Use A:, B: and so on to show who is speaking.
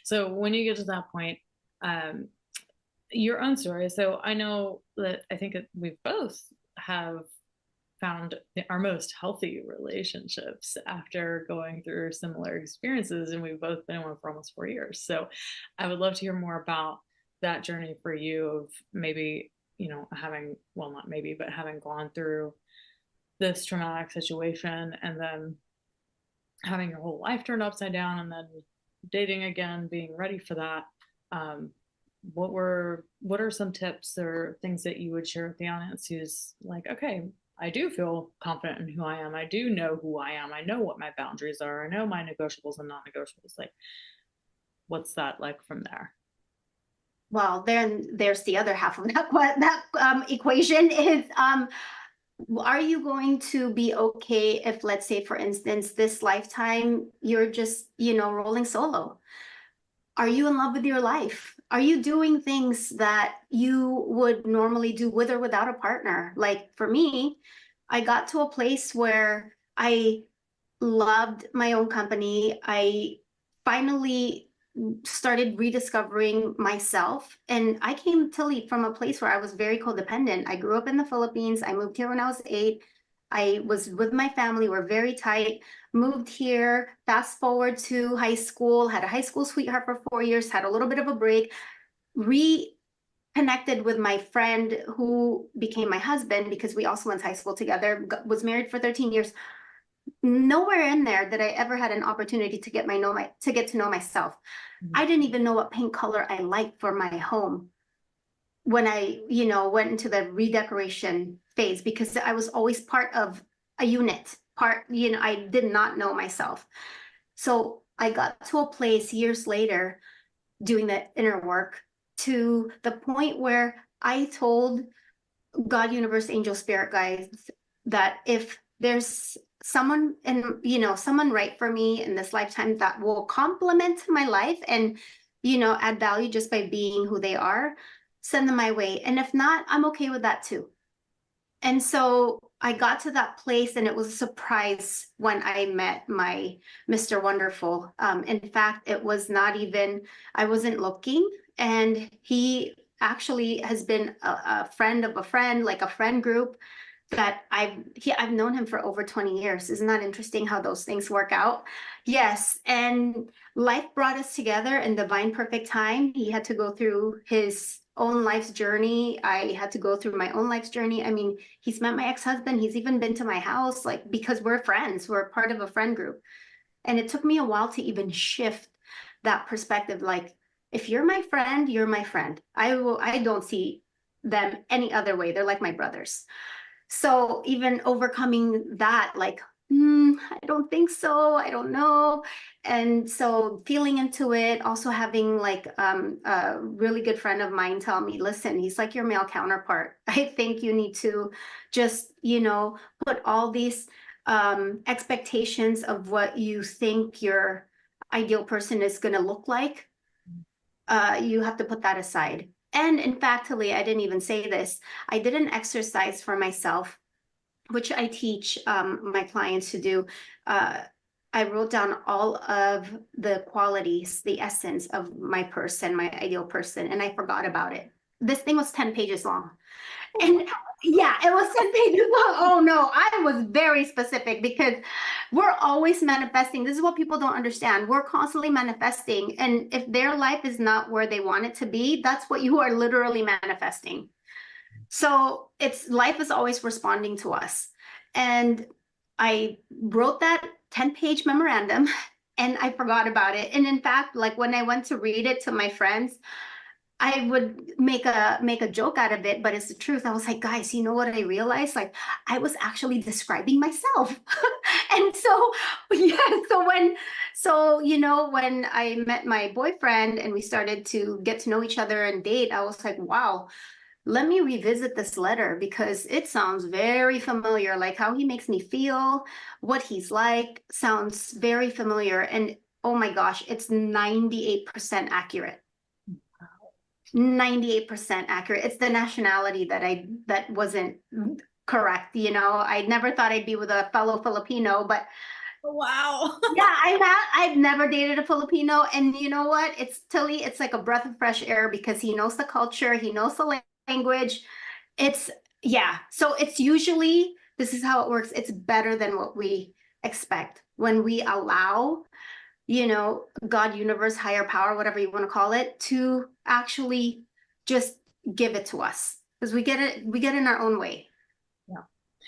A: So when you get to that point, um, your own story. So I know that I think that we both have found our most healthy relationships after going through similar experiences, and we've both been in one for almost 4 years. So I would love to hear more about that journey for you of maybe, having, well, not maybe, but having gone through this traumatic situation and then having your whole life turned upside down and then dating again, being ready for that. Um, what are some tips or things that you would share with the audience who's like, okay, I do feel confident in who I am. I do know who I am. I know what my boundaries are. I know my negotiables and non-negotiables. Like, what's that like from there?
B: Well, then there's the other half of that equation is are you going to be okay if, let's say, for instance, this lifetime you're just, rolling solo? Are you in love with your life? Are you doing things that you would normally do with or without a partner? Like for me, I got to a place where I loved my own company. I finally started rediscovering myself. And I came to lead from a place where I was very codependent. I grew up in the Philippines. I moved here when I was 8. I was with my family. We're very tight. Moved here, fast forward to high school, had a high school sweetheart for 4 years, had a little bit of a break, reconnected with my friend who became my husband because we also went to high school together, was married for 13 years. Nowhere in there that I ever had an opportunity to get to know myself. I didn't even know what paint color I liked for my home when I, went into the redecoration phase because I was always part of a unit. I did not know myself. So I got to a place years later doing the inner work to the point where I told God, universe, angel, spirit guides that if there's someone and someone right for me in this lifetime that will complement my life and add value just by being who they are, send them my way. And if not, I'm okay with that too. And so I got to that place and it was a surprise when I met my Mr. Wonderful. In fact, it was not even, I wasn't looking, and he actually has been a friend of a friend, like a friend group that I've known him for over 20 years. Isn't that interesting how those things work out? Yes, and life brought us together in divine perfect time. He had to go through his own life's journey. I had to go through my own life's journey. I mean, he's met my ex-husband. He's even been to my house, like because we're friends. We're part of a friend group. And it took me a while to even shift that perspective. Like, if you're my friend, you're my friend. I don't see them any other way. They're like my brothers. So even overcoming that, like, I don't think so. I don't know. And so feeling into it, also having like a really good friend of mine tell me, listen, he's like your male counterpart. I think you need to just, put all these expectations of what you think your ideal person is going to look like. You have to put that aside. And in fact, Talia, I didn't even say this. I did an exercise for myself, which I teach my clients to do. I wrote down all of the qualities, the essence of my person, my ideal person, and I forgot about it. This thing was 10 pages long. And yeah, it was 10 pages long. Oh no, I was very specific because we're always manifesting. This is what people don't understand. We're constantly manifesting. And if their life is not where they want it to be, that's what you are literally manifesting. So it's life is always responding to us. And I wrote that 10-page memorandum and I forgot about it. And in fact, like when I went to read it to my friends, I would make a joke out of it, but it's the truth. I was like, guys, you know what I realized? Like I was actually describing myself. And so yeah, when I met my boyfriend and we started to get to know each other and date, I was like, wow, let me revisit this letter because it sounds very familiar. Like how he makes me feel, what he's like sounds very familiar. And oh my gosh, it's 98% accurate. 98% accurate. It's the nationality that wasn't correct. I never thought I'd be with a fellow Filipino, but
A: Wow.
B: Yeah, I've never dated a Filipino, and you know what? It's Tilly, it's like a breath of fresh air because he knows the culture, he knows the language. It's yeah. So it's usually this is how it works. It's better than what we expect when we allow, God, universe, higher power, whatever you want to call it, to actually just give it to us because we get it in our own way.